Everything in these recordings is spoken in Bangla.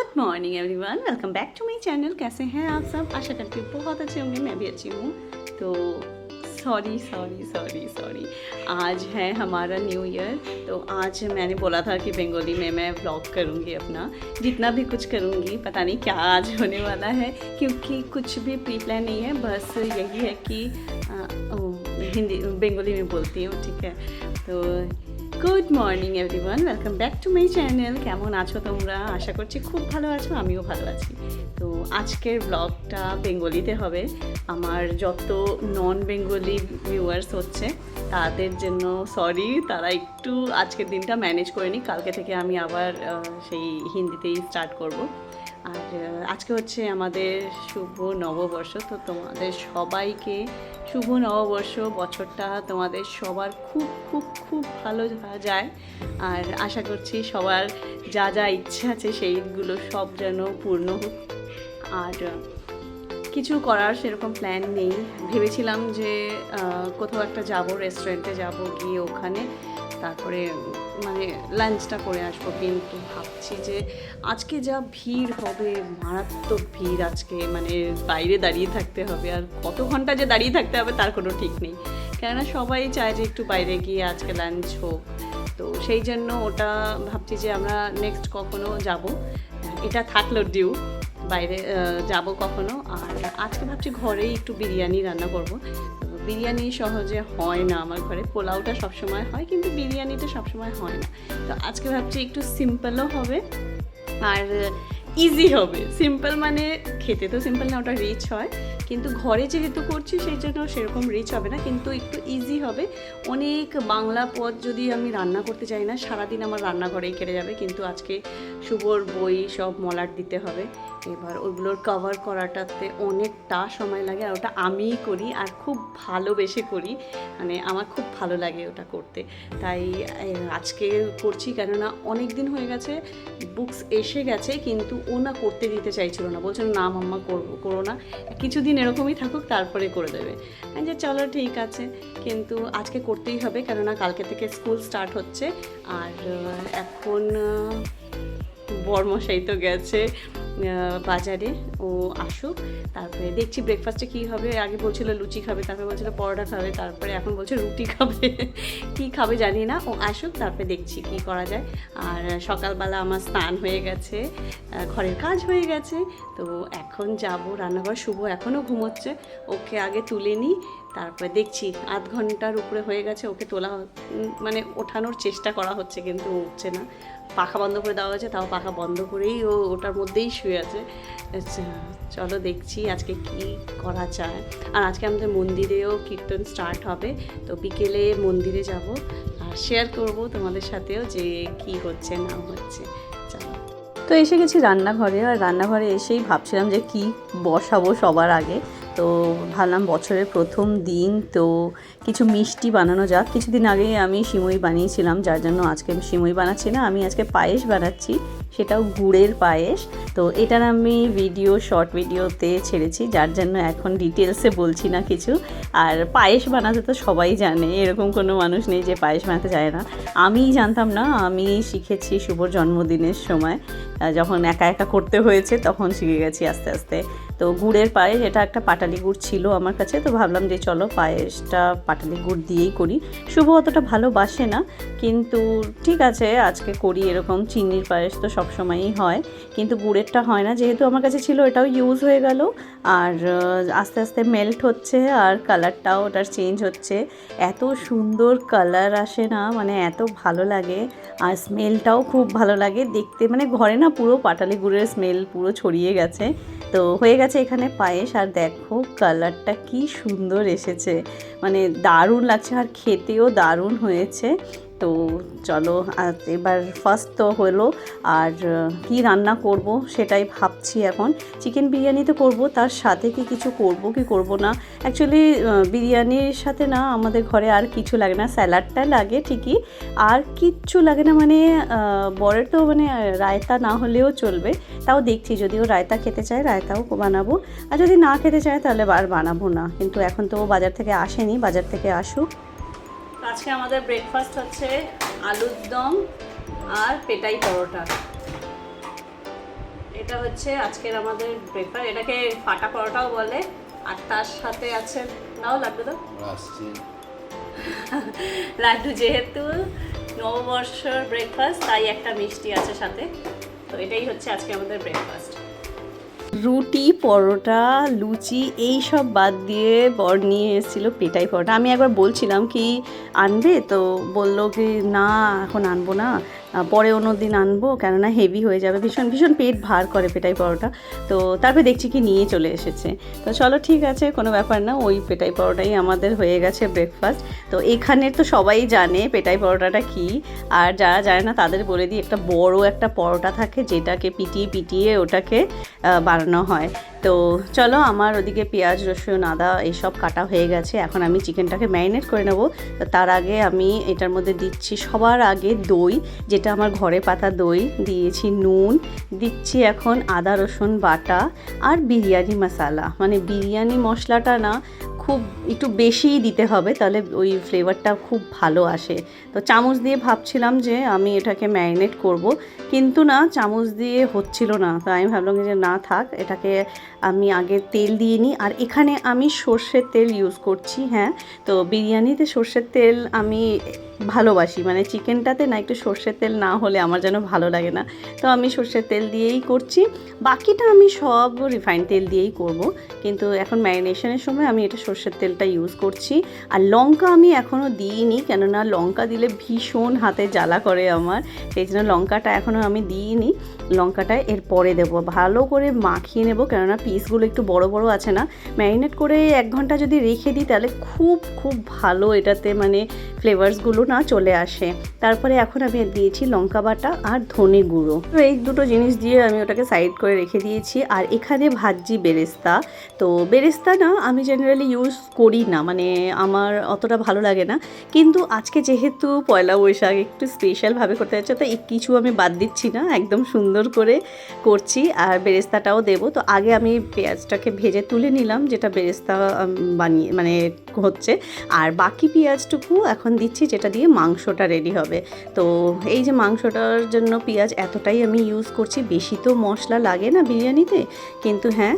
Good morning everyone, welcome back to my channel. कैसे हैं आप सब? आशा करती हूँ बहुत अच्छे होंगे, मैं भी अच्छी हूँ। तो सॉरी आज है हमारा न्यू ईयर। तो आज मैंने बोला था कि बंगाली में मैं व्लॉग करूँगी, अपना जितना भी कुछ करूँगी। पता नहीं क्या आज होने वाला है, क्योंकि कुछ भी प्री प्लान नहीं है। बस यही है कि हिंदी बंगाली में बोलती हूँ, ठीक है। तो good morning everyone, welcome back to my channel. কেমন আছো তোমরা? আশা করছি খুব ভালো আছো, আমিও ভালো আছি। তো আজকের ব্লগটা বেঙ্গলিতে হবে। আমার যত নন বেঙ্গলি ভিউয়ার্স হচ্ছে তাদের জন্য সরি, তারা একটু আজকের দিনটা ম্যানেজ করে নি। কালকে থেকে আমি আবার সেই হিন্দিতেই স্টার্ট করব। আর আজকে হচ্ছে আমাদের শুভ নববর্ষ। তো তোমাদের সবাইকে শুভ নববর্ষ। বছরটা তোমাদের সবার খুব খুব খুব ভালো যায়। আর আশা করছি সবার যা যা ইচ্ছা আছে সেইগুলো সব যেন পূর্ণ হোক। আর কিছু করার সেরকম প্ল্যান নেই। ভেবেছিলাম যে কোথাও একটা যাব, রেস্টুরেন্টে যাব, গিয়ে ওখানে তারপরে মানে লাঞ্চটা করে আসবো। কিন্তু ভাবছি যে আজকে যা ভিড় হবে, মারাত্মক ভিড় আজকে, মানে বাইরে দাঁড়িয়ে থাকতে হবে। আর কত ঘন্টা যে দাঁড়িয়ে থাকতে হবে তার কোনো ঠিক নেই, কেননা সবাই চায় যে একটু বাইরে গিয়ে আজকে লাঞ্চ হোক। তো সেই জন্য ওটা ভাবছি যে আমরা নেক্সট কখনো যাব। এটা থাকলো ডিউ, বাইরে যাব কখনো। আর আজকে ভাবছি ঘরেই একটু বিরিয়ানি রান্না করব। বিরিয়ানি সহজে হয় না আমার ঘরে। পোলাওটা সবসময় হয়, কিন্তু বিরিয়ানিটা সবসময় হয় না। তো আজকে ভাবছি একটু সিম্পলও হবে আর ইজি হবে। সিম্পল মানে খেতে তো সিম্পল না, ওটা রিচ হয়, কিন্তু ঘরে যেহেতু করছি সেই জন্য সেরকম রিচ হবে না, কিন্তু একটু ইজি হবে। অনেক বাংলা পদ যদি আমি রান্না করতে চাই না, সারাদিন আমার রান্নাঘরেই কেটে যাবে। কিন্তু আজকে শুভর বই সব মলাট দিতে হবে, এবার ওগুলোর কভার করাটাতে অনেকটা সময় লাগে। আর ওটা আমিই করি, আর খুব ভালোবেসে করি, মানে আমার খুব ভালো লাগে ওটা করতে। তাই আজকে করছি, কেননা অনেক দিন হয়ে গেছে, বুকস এসে গেছে, কিন্তু ও না করতে দিতে চাইছিল না, বলছিল না মাম্মা করো না, কিছুদিন এরকমই থাকুক তারপরে করে দেবে। আমি যে চলো ঠিক আছে, কিন্তু আজকে করতেই হবে, কেননা কালকে থেকে স্কুল স্টার্ট হচ্ছে। আর এখন বরমশাই তো গেছে বাজারে, ও আসুক, তারপরে দেখছি ব্রেকফাস্টে কী হবে। আগে বলছিল লুচি খাবে, তারপরে বলছিল পরোটা খাবে, তারপরে এখন বলছে রুটি খাবে। কী খাবে জানি না, ও আসুক তারপরে দেখছি কী করা যায়। আর সকালবেলা আমার স্নান হয়ে গেছে, ঘরের কাজ হয়ে গেছে। তো এখন যাব রান্নাঘর। শুভ এখনও ঘুমোচ্ছে, ওকে আগে তুলে নিই, তারপরে দেখছি আধ ঘন্টার উপরে হয়ে গেছে। ওকে তোলা মানে ওঠানোর চেষ্টা করা হচ্ছে, কিন্তু উঠছে না। পাখা বন্ধ করে দেওয়া হয়েছে, তাও পাখা বন্ধ করেই ও ওটার মধ্যেই শুয়ে আছে। চলো দেখছি আজকে কি করা যায়। আর আজকে আমাদের মন্দিরেও কীর্তন স্টার্ট হবে, তো বিকেলে মন্দিরে যাব আর শেয়ার করব তোমাদের সাথেও যে কি হচ্ছে না হচ্ছে। চলো, তো এসে গেছি রান্নাঘরে। আর রান্নাঘরে এসেই ভাবছিলাম যে কি বসাবো সবার আগে। তো ভাবলাম বছরের প্রথম দিন, তো কিছু মিষ্টি বানানো যাক। কিছুদিন আগে আমি সিমই বানিয়েছিলাম, যার জন্য আজকে সিমই বানাচ্ছি না, আমি আজকে পায়েস বানাচ্ছি, সেটাও গুড়ের পায়েস। তো এটার আমি শর্ট ভিডিওতে ছেড়েছি, যার জন্য এখন ডিটেলসে বলছি না কিছু। আর পায়েস বানাতে তো সবাই জানে, এরকম কোনো মানুষ নেই যে পায়েস বানাতে যায় না। আমিই জানতাম না, আমি শিখেছি শুভর জন্মদিনের সময়, যখন একা একা করতে হয়েছে তখন শিখে গেছি আস্তে আস্তে। তো গুড়ের পায়েস, এটা একটা পাটালি গুড় ছিল আমার কাছে, তো ভাবলাম যে চলো পায়েসটা পাটালি গুড় দিয়েই করি। শুভ অতটা ভালোবাসে না, কিন্তু ঠিক আছে আজকে করি। এরকম চিনির পায়েস তো সবসময়ই হয়, কিন্তু গুড়েরটা হয় না। যেহেতু আমার কাছে ছিল, এটাও ইউজ হয়ে গেল। আর আস্তে আস্তে মেল্ট হচ্ছে, আর কালারটাও ওটার চেঞ্জ হচ্ছে। এত সুন্দর কালার আসে না, মানে এত ভালো লাগে। আর স্মেলটাও খুব ভালো লাগে দেখতে, মানে ঘরে না পুরো পাটালি গুড়ের স্মেল পুরো ছড়িয়ে গেছে। তো হয়ে গেছে এখানে পায়েস। আর দেখো কালারটা কি সুন্দর এসেছে, মানে দারুণ লাগছে, আর খেতেও দারুণ হয়েছে। তো চলো এবার ফার্স্ট তো হলো। আর কি রান্না করব সেটাই ভাবছি এখন। চিকেন বিরিয়ানি তো করব, তার সাথে কি কিছু করব কি করব না। অ্যাকচুয়ালি বিরিয়ানির সাথে না আমাদের ঘরে আর কিছু লাগে না, স্যালাডটা লাগে ঠিকই, আর কিচ্ছু লাগে না। মানে বরের তো মানে রায়তা না হলেও চলবে, তাও দেখছি যদিও রায়তা খেতে চায় রায়তাও বানাবো, আর যদি না খেতে চায় তাহলে আর বানাবো না। কিন্তু এখন তো বাজার থেকে আসেনি, বাজার থেকে আসুক। আজকে আমাদের ব্রেকফাস্ট হচ্ছে আলুর দম আর পেটাই পরোটা। এটা হচ্ছে আজকের আমাদের ব্রেকফাস্ট, এটাকে ফাটা পরোটাও বলে। আর তার সাথে আছে, নাও লাড্ডু দাও। লাড্ডু যেহেতু নববর্ষর ব্রেকফাস্ট, তাই একটা মিষ্টি আছে সাথে। তো এটাই হচ্ছে আজকে আমাদের ব্রেকফাস্ট। রুটি, পরোটা, লুচি এই সব বাদ দিয়ে বর নিয়ে এসেছিলো পেটাই পরোটা। আমি একবার বলছিলাম কি আনবে, তো বললো কি না এখন আনবো না, পরে অন্য দিন আনবো, কেননা হেভি হয়ে যাবে, ভীষণ ভীষণ পেট ভার করে পেটাই পরোটা। তো তারপরে দেখছি কি নিয়ে চলে এসেছে। তো চলো ঠিক আছে, কোনো ব্যাপার না, ওই পেটাই পরোটাই আমাদের হয়ে গেছে ব্রেকফাস্ট। তো এখানের তো সবাই জানে পেটাই পরোটাটা কি, আর যারা জানে না তাদের বলে দিই, একটা বড় একটা পরোটা থাকে যেটাকে পিটিয়ে পিটিয়ে ওটাকে বানানো হয়। তো চলো, আমার ওদিকে পেঁয়াজ, রসুন, আদা এইসব কাটা হয়ে গেছে। এখন আমি চিকেনটাকে ম্যারিনেট করে নেব। তো তার আগে আমি এটার মধ্যে দিচ্ছি সবার আগে দই, যেটা আমার ঘরে পাতা দই, দিয়েছি নুন, দিচ্ছি এখন আদা রসুন বাটা আর বিরিয়ানি মশলা। মানে বিরিয়ানি মশলাটা না খুব একটু বেশিই দিতে হবে, তাহলে ওই ফ্লেভারটা খুব ভালো আসে। তো চামচ দিয়ে ভাবছিলাম যে আমি এটাকে ম্যারিনেট করব, কিন্তু না চামচ দিয়ে হচ্ছিল না। তো আমি ভাবলাম যে না থাক, এটাকে আমি আগে তেল দিয়ে নিই। আর এখানে আমি সর্ষের তেল ইউজ করছি। হ্যাঁ, তো বিরিয়ানিতে সর্ষের তেল আমি ভালোবাসি, মানে চিকেনটাতে না একটু সর্ষের তেল না হলে আমার যেন ভালো লাগে না। তো আমি সর্ষের তেল দিয়েই করছি, বাকিটা আমি সব রিফাইন্ড তেল দিয়েই করব। কিন্তু এখন ম্যারিনেশনের সময় আমি এটা সর্ষের তেলটা ইউজ করছি। আর লঙ্কা আমি এখনও দিইনি, কেননা লঙ্কা দিলে ভীষণ হাতে জ্বালা করে আমার, সেই জন্য লঙ্কাটা এখনও আমি দিইনি। লঙ্কাটা এর পরে দেবো, ভালো করে মাখিয়ে নেব, কেননা পিসগুলো একটু বড় বড় আছে না। ম্যারিনেট করে 1 ঘন্টা যদি রেখে দিই তাহলে খুব খুব ভালো এটাতে মানে ফ্লেভার্সগুলো না চলে আসে। তারপরে এখন আমি দিয়েছি লঙ্কা বাটা আর ধনে গুঁড়ো। তো এই দুটো জিনিস দিয়ে আমি ওটাকে সাইড করে রেখে দিয়েছি। আর এখানে ভাজছি বেরেস্তা। তো বেরেস্তা না আমি জেনারেলি ইউজ করি না, মানে আমার অতটা ভালো লাগে না, কিন্তু আজকে যেহেতু পয়লা বৈশাখ একটু স্পেশালভাবে করতে যাচ্ছে, তো কিছু আমি বাদ দিচ্ছি না, একদম সুন্দর করে করছি। আর বেরেস্তাটাও দেবো। তো আগে আমি পেঁয়াজটাকে ভেজে তুলে নিলাম, যেটা বেরেস্তা বানিয়ে মানে হচ্ছে, আর বাকি পেঁয়াজটুকু এখন দিচ্ছি, যেটা দিয়ে মাংসটা রেডি হবে। তো এই যে মাংসটার জন্য পেঁয়াজ এতটাই আমি ইউজ করছি, বেশি তো মশলা লাগে না বিরিয়ানিতে, কিন্তু হ্যাঁ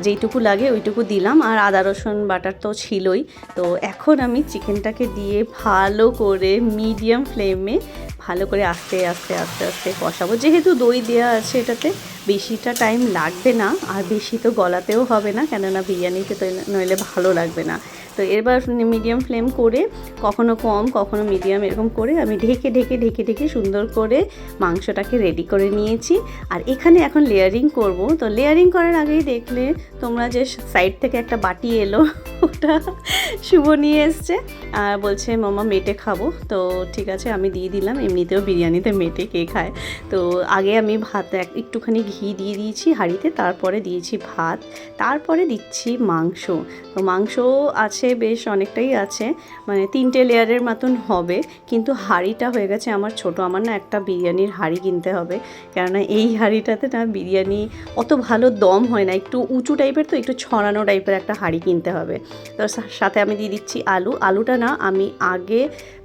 যেইটুকু লাগে ওইটুকু দিলাম। আর আদা রসুন বাটার তো ছিলই। তো এখন আমি চিকেনটাকে দিয়ে ভালো করে মিডিয়াম ফ্লেমে ভালো করে আস্তে আস্তে আস্তে আস্তে কষাবো। যেহেতু দই দেওয়া আছে এটাতে বেশিটা টাইম লাগবে না, আর বেশি তো গলাতেও হবে না, কেননা বিরিয়ানিতে তো নইলে ভালো লাগবে না। তো এবার মিডিয়াম ফ্লেম করে, কখনো কম কখনো মিডিয়াম, এরকম করে আমি ঢেকে ঢেকে ঢেকে ঢেকে সুন্দর করে মাংসটাকে রেডি করে নিয়েছি। আর এখানে এখন লেয়ারিং করব। তো লেয়ারিং করার আগেই দেখলে তোমরা যে সাইড থেকে একটা বাটি এলো, ওটা শুভ নিয়ে এসছে আর বলছে মামা মেটে খাবো। তো ঠিক আছে, আমি দিয়ে দিলাম। এমনিতেও বিরিয়ানিতে মেটে কে খায়। তো আগে আমি ভাত একটুখানি ঘি দিয়ে দিয়েছি হাঁড়িতে, তারপরে দিয়েছি ভাত, তারপরে দিচ্ছি মাংস। তো মাংস আছে বেশ অনেকটাই আছে, মানে 3টে লেয়ারের মতন হবে, কিন্তু হাঁড়িটা হয়ে গেছে আমার ছোট। আমার না একটা বিরিয়ানির হাঁড়ি কিনতে হবে, কেননা এই হাঁড়িটাতে না বিরিয়ানি অত ভালো দম হয় না, একটু উঁচু টাইপের, তো একটু ছড়ানো টাইপের একটা হাঁড়ি কিনতে হবে। তো সাথে আমি দিয়ে দিচ্ছি আলুটা না আমি আগে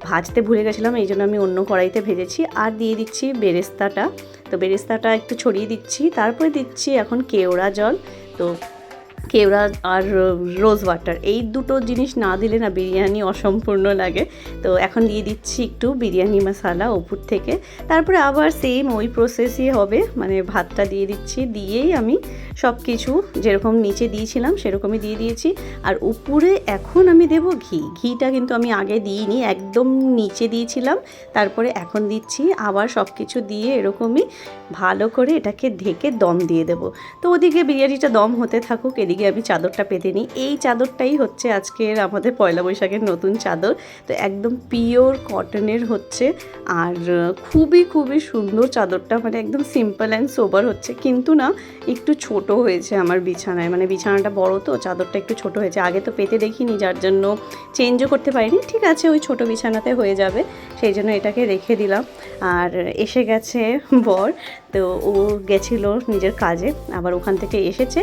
ভাজতে ভুলে গেছিলাম, এই জন্য আমি অন্য কড়াইতে ভেজেছি। আর দিয়ে দিচ্ছি বেরেস্তাটা। তো বেরেস্তাটা একটু ছড়িয়ে দিচ্ছি, তারপরে দিচ্ছি এখন কেওড়া জল। তো কেওড়া আর রোজ ওয়াটার, এই দুটো জিনিস না দিলে না বিরিয়ানি অসম্পূর্ণ লাগে। তো এখন দিয়ে দিচ্ছি একটু বিরিয়ানি মশলা উপর থেকে, তারপরে আবার সেম ওই প্রসেসই হবে, মানে ভাতটা দিয়ে দিচ্ছি, দিয়েই আমি সব কিছু যেরকম নিচে দিয়েছিলাম সেরকমই দিয়ে দিয়েছি। আর উপরে এখন আমি দেব ঘিটা কিন্তু আমি আগে দিইনি, একদম নিচে দিয়েছিলাম, তারপরে এখন দিচ্ছি। আবার সব কিছু দিয়ে এরকমই ভালো করে এটাকে ঢেকে দম দিয়ে দেবো। তো ওদিকে বিরিয়ানিটা দম হতে থাকুক, এদিকে আমি চাদরটা পেতে নিই। এই চাদরটাই হচ্ছে আজকের আমাদের পয়লা বৈশাখের নতুন চাদর। তো একদম পিওর কটনের হচ্ছে, আর খুবই খুবই সুন্দর চাদরটা, মানে একদম সিম্পল অ্যান্ড সোবার হচ্ছে, কিন্তু না একটু ছোট হয়েছে আমার বিছানায়, মানে বিছানাটা বড় তো চাদরটা একটু ছোট হয়েছে। আগে তো পেতে দেখিনি, যার জন্য চেঞ্জও করতে পারিনি। ঠিক আছে, ওই ছোট বিছানাতে হয়ে যাবে, সেই জন্য এটাকে রেখে দিলাম। আর এসে গেছে বর। তো ও গেছিল নিজের কাজে, আবার ওখান থেকে এসেছে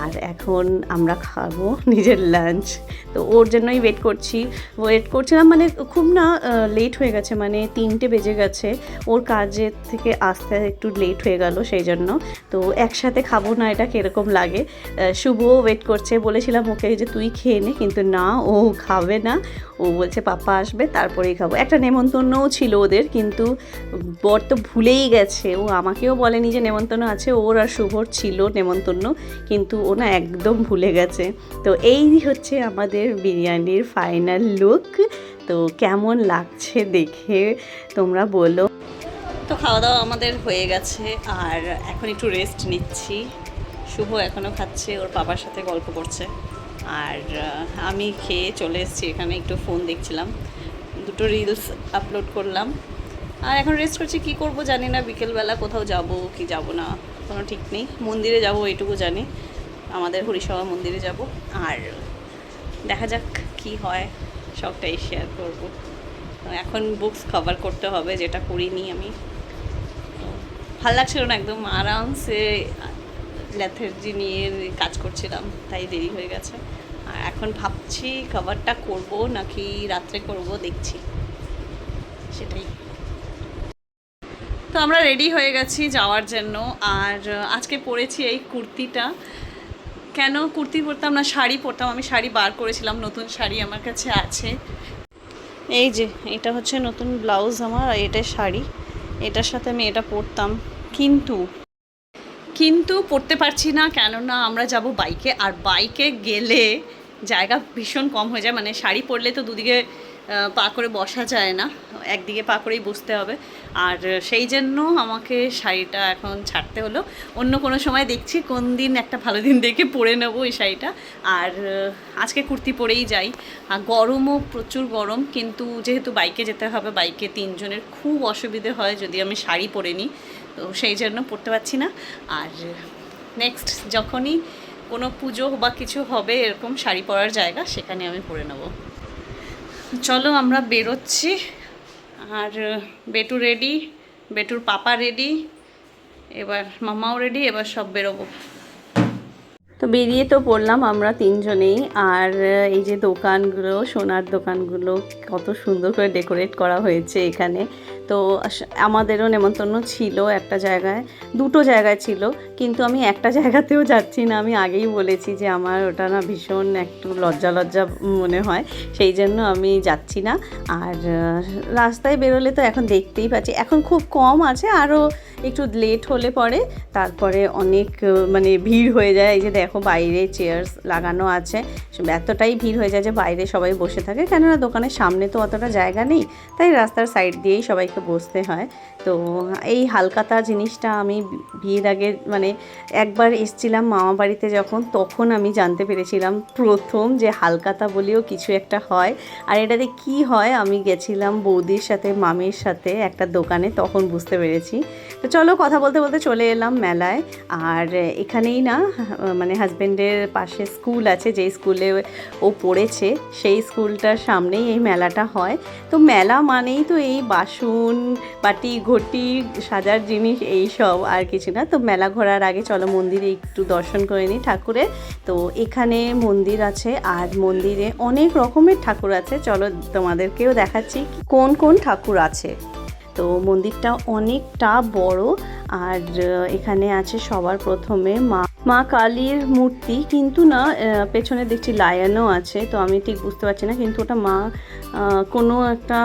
আর এখন আমরা খাবো নিজের লাঞ্চ। তো ওর জন্যই ওয়েট করছিলাম, মানে খুব না লেট হয়ে গেছে, মানে 3টে বেজে গেছে, ওর কাজের থেকে আসতে একটু লেট হয়ে গেল সেই জন্য। তো একসাথে খাবো না এটা কীরকম লাগে। শুভও ওয়েট করছে, বলেছিলাম ওকে যে তুই খেয়ে নে, কিন্তু না, ও খাবে না, ও বলছে পাপা আসবে তারপরেই খাবো। একটা নেমন্তন্নও ছিল ওদের, কিন্তু বর তো ভুলেই গেছে, ও আমাকেও বলেনি যে নেমন্তন্ন আছে, ওর আর শুভর ছিল নেমন্তন্ন, কিন্তু ও না একদম ভুলে গেছে। তো এই হচ্ছে আমাদের বিরিয়ানির ফাইনাল লুক। তো কেমন লাগছে দেখে তোমরা বলো। তো খাওয়া দাওয়া আমাদের হয়ে গেছে আর এখন একটু রেস্ট নিচ্ছি। শুভ এখনও খাচ্ছে, ওর বাবার সাথে গল্প করছে, আর আমি খেয়ে চলে এসেছি এখানে, একটু ফোন দেখছিলাম, 2টো রিলস আপলোড করলাম আর এখন রেস্ট করছি। কি করব জানি না, বিকেলবেলা কোথাও যাব কি যাব না কোনো ঠিক নেই। মন্দিরে যাব এইটুকু জানি, আমাদের হরিসভা মন্দিরে যাব, আর দেখা যাক কি হয়, সবটাই শেয়ার করব। এখন বুকস কভার করতে হবে, যেটা করিনি আমি। ভাল লাগছিল না, একদম আরামসে ল্যাথার্জি নিয়ে কাজ করছিলাম, তাই দেরি হয়ে গেছে। আর এখন ভাবছি কভারটা করব নাকি রাত্রে করব, দেখছি সেটাই। তো আমরা রেডি হয়ে গেছি যাওয়ার জন্য, আর আজকে পরেছি এই কুর্তিটা। কেন কুর্তি পরতাম না, শাড়ি পরতাম, আমি শাড়ি বার করেছিলাম, নতুন শাড়ি আমার কাছে আছে। এই যে এটা হচ্ছে নতুন ব্লাউজ আমার, আর এটা শাড়ি, এটার সাথে আমি এটা পরতাম, কিন্তু পরতে পারছি না, কেননা আমরা যাব বাইকে, আর বাইকে গেলে জায়গা ভীষণ কম হয়ে যায়, মানে শাড়ি পরলে তো দুদিকে পা করে বসা যায় না, একদিকে পা করেই বসতে হবে, আর সেই জন্য আমাকে শাড়িটা এখন ছাড়তে হলো। অন্য কোনো সময় দেখছি কোন দিন একটা ভালো দিন দেখে পরে নেবো এই শাড়িটা, আর আজকে কুর্তি পরেই যাই। আর গরমও প্রচুর গরম, কিন্তু যেহেতু বাইকে যেতে হবে, বাইকে 3 জনের খুব অসুবিধে হয় যদি আমি শাড়ি পরে নিই, তো সেই জন্য পরতে পারছি না। আর নেক্সট যখনই কোনো পুজো বা কিছু হবে এরকম শাড়ি পরার জায়গা, সেখানে আমি পরে নেব। চলো আমরা বেরোচ্ছি, আর বেটু রেডি, বেটুর পাপা রেডি, এবার মামাও রেডি, এবার সব বেরোবো। তো বেরিয়ে তো পড়লাম আমরা 3 জনেই, আর এই যে দোকানগুলো, সোনার দোকানগুলো কত সুন্দর করে ডেকোরেট করা হয়েছে এখানে। তো আমাদেরও নেমন্তন্ন ছিল একটা জায়গায়, 2টো জায়গায় ছিল, কিন্তু আমি একটা জায়গাতেও যাচ্ছি না। আমি আগেই বলেছি যে আমার ওটা না ভীষণ একটু লজ্জা লজ্জা মনে হয়, সেই জন্য আমি যাচ্ছি না। আর রাস্তায় বেরোলে তো এখন দেখতেই পাচ্ছি এখন খুব কম আছে, আরও একটু লেট হলে পরে তারপরে অনেক মানে ভিড় হয়ে যায়। এই যে দেখো বাইরে চেয়ার্স লাগানো আছে, এতটাই ভিড় হয়ে যায় যে বাইরে সবাই বসে থাকে, কেননা দোকানের সামনে তো অতটা জায়গা নেই, তাই রাস্তার সাইড দিয়েই সবাইকে বসতে হয়। তো এই হালকাতা জিনিসটা আমি বিয়ের আগে মানে একবার এসছিলাম মামা বাড়িতে যখন, তখন আমি জানতে পেরেছিলাম প্রথম যে হালকাতা বলেও কিছু একটা হয়। আর এটাতে কি হয় আমি গেছিলাম বৌদির সাথে মামির সাথে একটা দোকানে, তখন বুঝতে পেরেছি। তো চলো কথা বলতে বলতে চলে এলাম মেলায়। আর এখানেই না মানে হাজব্যান্ডের পাশে স্কুল আছে, যেই স্কুলে ও পড়েছে সেই স্কুলটার সামনেই এই মেলাটা হয়। তো মেলা মানেই তো এই বাসন বাটি ঘটি সাজার জিনিস, এই সব, আর কিছু না। তো মেলা ঘোরার আগে চলো মন্দিরে একটু দর্শন করে নিই ঠাকুরের। তো এখানে মন্দির আছে, আর মন্দিরে অনেক রকমের ঠাকুর আছে, চলো তোমাদেরকেও দেখাচ্ছি কোন কোন ঠাকুর আছে। তো মন্দিরটা অনেকটা বড়, আর এখানে আছে সবার প্রথমে মা কালীর মূর্তি, কিন্তু না পেছনে দেখছি লায়নও আছে, তো আমি ঠিক বুঝতে পারছি না, কিন্তু ওটা কোনো একটা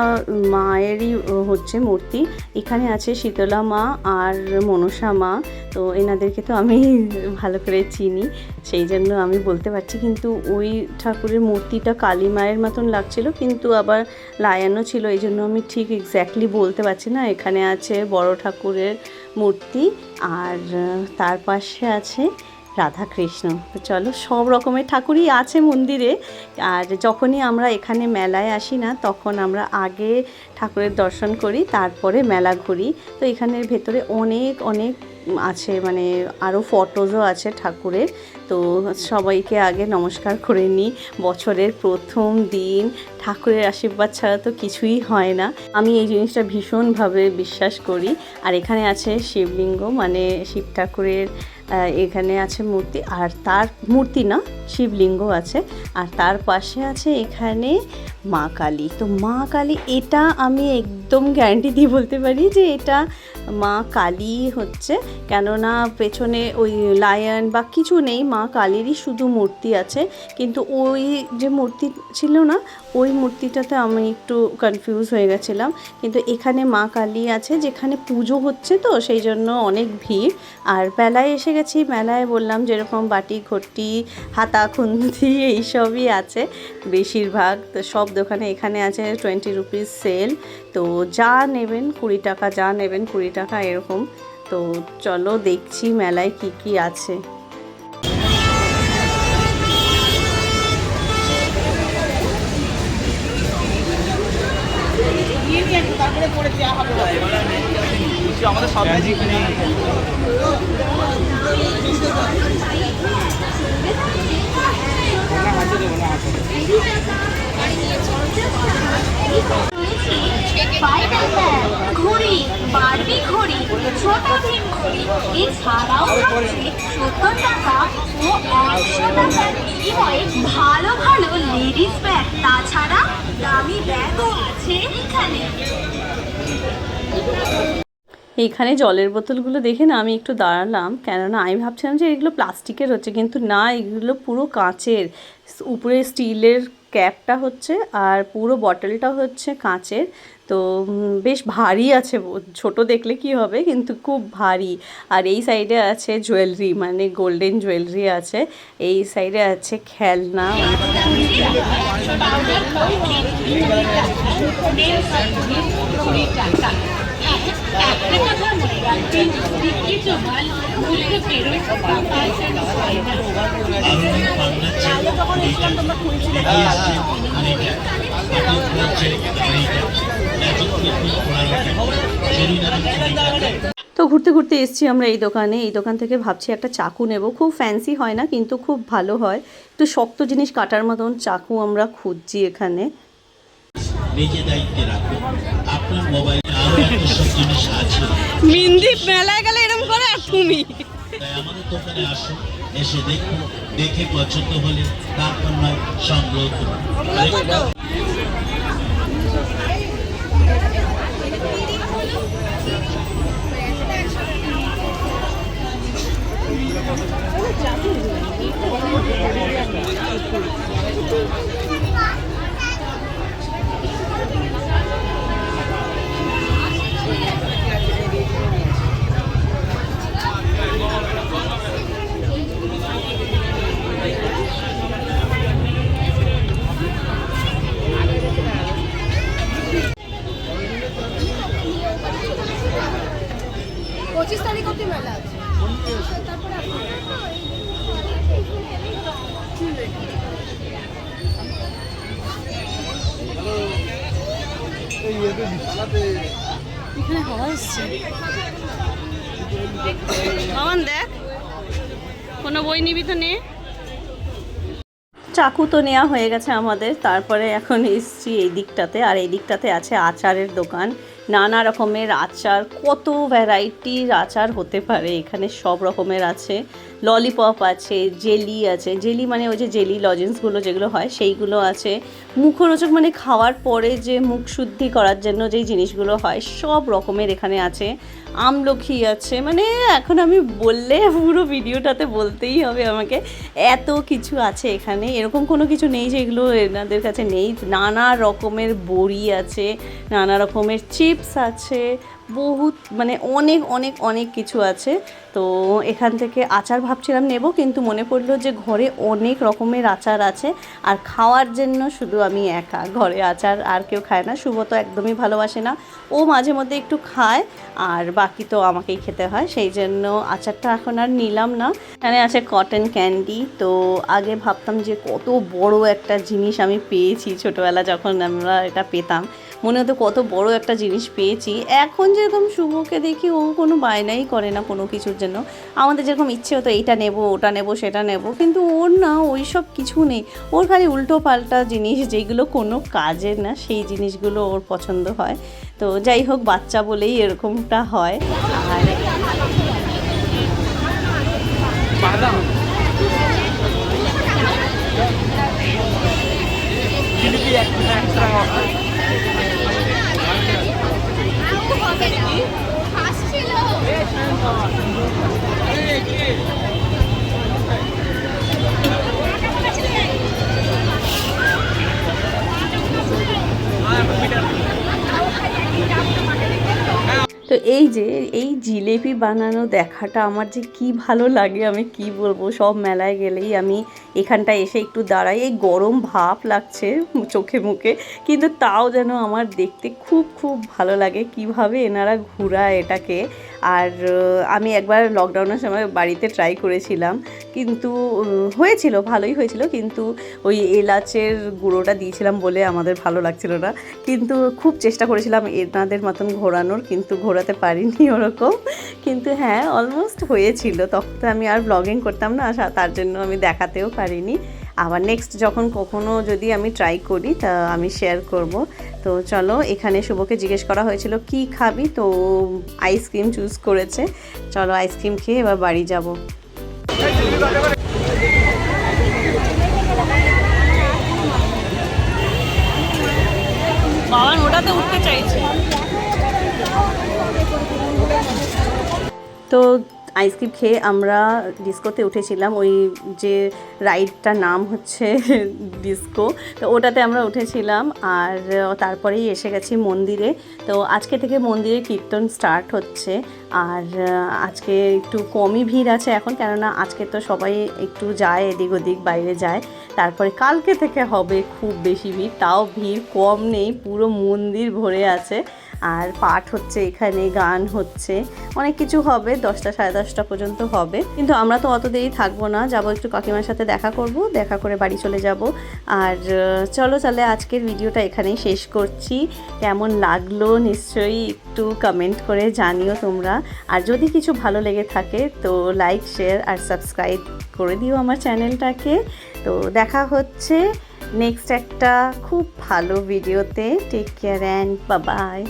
মায়েরই হচ্ছে মূর্তি। এখানে আছে শীতলা মা আর মনসা মা, তো এনাদেরকে তো আমি ভালো করে চিনি, সেই জন্য আমি বলতে পারছি। কিন্তু ওই ঠাকুরের মূর্তিটা কালী মায়ের মতন লাগছিল, কিন্তু আবার লায়নও ছিল, এই জন্য আমি ঠিক এক্স্যাক্টলি বলতে পারছি না। এখানে আছে বড় ঠাকুরের মূর্তি, আর তার পাশে আছে রাধা কৃষ্ণ। তো চলো, সব রকমের ঠাকুরই আছে মন্দিরে। আর যখনই আমরা এখানে মেলায় আসি না, তখন আমরা আগে ঠাকুরের দর্শন করি, তারপরে মেলা ঘুরি। তো এখানের ভেতরে অনেক অনেক আছে, মানে আরও ফটোজও আছে ঠাকুরের। তো সবাইকে আগে নমস্কার করে নিই। বছরের প্রথম দিন, ঠাকুরের আশীর্বাদ ছাড়া তো কিছুই হয় না। আমি এই জিনিসটা ভীষণভাবে বিশ্বাস করি। আর এখানে আছে শিবলিঙ্গ, মানে শিব ঠাকুরের এখানে আছে মূর্তি, আর তার মূর্তি না, শিবলিঙ্গ আছে। আর তার পাশে আছে এখানে মা কালী। তো মা কালী, এটা আমি একদম গ্যারান্টি দিয়ে বলতে পারি যে এটা মা কালী হচ্ছে, কেননা পেছনে ওই লায়ন বা কিছু নেই, মা কালীরই শুধু মূর্তি আছে। কিন্তু ওই যে মূর্তি ছিল না, ওই মূর্তিটাতে আমি একটু কনফিউজ হয়ে গেছিলাম। কিন্তু এখানে মা কালী আছে, যেখানে পুজো হচ্ছে, তো সেই জন্য অনেক ভিড়। আর মেলায় এসে গেছি, মেলায় বললাম যেরকম বাটি ঘটি হাতা খুন্তি এইসবই আছে বেশিরভাগ। তো সব দোকানে এখানে আছে 20 রুপিস সেল। তো যা নেবেন 20 টাকা, যা নেবেন 20 টাকা এরকম। তো চলো দেখছি মেলায় কি কি আছে। আমাদের সব ঘড়ি, বারবি ঘড়ি, ছোট ভীম ঘড়ি, এছাড়াও থাকছে 70 টাকা ও 100 টাকার বিনিময়ে ভালো ভালো লেডিস ব্যাগ। তাছাড়া দামি ব্যাগও আছে এখানে। এইখানে জলের বোতলগুলো দেখে না আমি একটু দাঁড়ালাম, কেননা আমি ভাবছিলাম যে এগুলো প্লাস্টিকের হচ্ছে, কিন্তু না, এগুলো পুরো কাঁচের। উপরে স্টিলের ক্যাপটা হচ্ছে, আর পুরো বটলটা হচ্ছে কাঁচের। তো বেশ ভারী আছে, ছোট দেখলে কি হবে, কিন্তু খুব ভারী। আর এই সাইডে আছে জুয়েলারি, মানে গোল্ডেন জুয়েলারি আছে। এই সাইডে আছে খেলনা। একটা কথা মনে রাখবেন, বিক্রির জমাল ভুলে ফেরত যখন এসলাম তোমরা খুলছিলে। তো ঘুরতে ঘুরতে এসেছি আমরা এই দোকানে। এই দোকান থেকে ভাবছি একটা চাকু নেব। খুব ফ্যান্সি হয় না, কিন্তু খুব ভালো হয়। একটু শক্ত জিনিস কাটার মতন চাকু আমরা খুঁজছি এখানে। নিজে দায়িত্বে রাখুন আপনার মোবাইলে আরো একটা সব জিনিস আছে। মিন্দি মেলায় গেলে এরকম করে, আর তুমি তাই আমাদের দোকানে আসুন, এসে দেখুন, দেখে পছন্দ হলে তারপর নয় সংগ্রহ করুন। এখানে হাওয়া এসছে। মামান দেখ, কোনো বই নিবি তো নে। চাকু তো নেওয়া হয়ে গেছে আমাদের। তারপরে এখন এসছি এই দিকটাতে, আর এই দিকটাতে আছে আচারের দোকান। নানা রকমের আচার, কত ভ্যারাইটির আচার হতে পারে এখানে, সব রকমের আছে। ললিপপ আছে, জেলি আছে, জেলি মানে ওই যে জেলি লজেন্সগুলো যেগুলো হয় সেইগুলো আছে। মুখরোচক মানে খাওয়ার পরে যে মুখ শুদ্ধি করার জন্য যেই জিনিসগুলো হয়, সব রকমের এখানে আছে। আমলকি আছে, মানে এখন আমি বললে পুরো ভিডিওটাতে বলতেই হবে আমাকে, এত কিছু আছে এখানে। এরকম কোনো কিছু নেই যে এগুলো এনাদের কাছে নেই। নানা রকমের বড়ি আছে, নানা রকমের চিপস আছে, বহুত মানে অনেক অনেক অনেক কিছু আছে। তো এখান থেকে আচার ভাবছিলাম নেব, কিন্তু মনে পড়লো যে ঘরে অনেক রকমের আচার আছে আর খাওয়ার জন্য শুধু আমি একা, ঘরে আচার আর কেউ খায় না। শুভ তো একদমই ভালোবাসে না, ও মাঝে মধ্যে একটু খায় আর বাকি তো আমাকেই খেতে হয়, সেই জন্য আচারটা এখন আর নিলাম না। এখানে আছে কটন ক্যান্ডি। তো আগে ভাবতাম যে কত বড় একটা জিনিস আমি পেয়েছি, ছোটোবেলা যখন আমরা এটা পেতাম মনে হতো কত বড় একটা জিনিস পেয়েছি। এখন যেরকম শুভকে দেখি ও কোনো বায়নাই করে না কোনো কিছুর জন্য, আমাদের যেরকম ইচ্ছে হতো এইটা নেব ওটা নেব সেটা নেব, কিন্তু ওর না ওই সব কিছু নেই। ওর খালি উল্টো পাল্টা জিনিস যেগুলো কোনো কাজের না সেই জিনিসগুলো ওর পছন্দ হয়। তো যাই হোক, বাচ্চা বলেই এরকমটা হয়। আর বাদাম জিলিপি একটা তো এই জিলেপি বানানো দেখাটা আমার যে কি ভালো লাগে আমি কি বলবো। সব মেলায় গেলেই আমি এখানটায় এসে একটু দাঁড়াই, এই গরম ভাপ লাগছে চোখে মুখে, কিন্তু তাও যেন আমার দেখতে খুব খুব ভালো লাগে কিভাবে এনারা ঘুরায় এটাকে। আর আমি একবার লকডাউনের সময় বাড়িতে ট্রাই করেছিলাম, কিন্তু হয়েছিল, ভালোই হয়েছিল, কিন্তু ওই এলাচের গুঁড়োটা দিয়েছিলাম বলে আমাদের ভালো লাগছিল না। কিন্তু খুব চেষ্টা করেছিলাম এনাদের মতন ঘোরানোর, কিন্তু ঘোরাতে পারিনি ওরকম। কিন্তু হ্যাঁ, অলমোস্ট হয়েছিল। তখন তো আমি আর ব্লগিং করতাম না, তার জন্য আমি দেখাতেও পারিনি। আবার নেক্সট যখন কখনো যদি আমি ট্রাই করি তা আমি শেয়ার করব। তো চলো, এখানে শুভকে জিজ্ঞেস করা হয়েছিল কি খাবি, তো আইসক্রিম চুজ করেছে। চলো আইসক্রিম খেয়ে এবার বাড়ি যাব। বাবা ওটাতে উঠতে চাইছে। তো আইসক্রিম খেয়ে আমরা ডিস্কোতে উঠেছিলাম, ওই যে রাইডটার নাম হচ্ছে ডিস্কো, তো ওটাতে আমরা উঠেছিলাম। আর তারপরেই এসে গেছি মন্দিরে। তো আজকে থেকে মন্দিরে কীর্তন স্টার্ট হচ্ছে। আর আজকে একটু কমই ভিড় আছে এখন, কেননা আজকে তো সবাই একটু যায় এদিক ওদিক বাইরে যায়। তারপরে কালকে থেকে হবে খুব বেশি ভিড়, তাও ভিড় কম নেই, পুরো মন্দির ভরে আছে। আর পাঠ হচ্ছে এখানে, গান হচ্ছে, অনেক কিছু হবে, 10টা সাড়ে 10টা পর্যন্ত হবে। কিন্তু আমরা তো অত দেরি থাকবো না, যাবো একটু কাকিমার সাথে দেখা করব, দেখা করে বাড়ি চলে যাব। আর চলো তাহলে আজকের ভিডিওটা এখানেই শেষ করছি। কেমন লাগলো নিশ্চয়ই একটু কমেন্ট করে জানিও তোমরা। আর যদি কিছু ভালো লেগে থাকে তো লাইক শেয়ার আর সাবস্ক্রাইব করে দিও আমার চ্যানেলটাকে। তো দেখা হচ্ছে নেক্সট একটা খুব ভালো ভিডিওতে। Take care and bye by.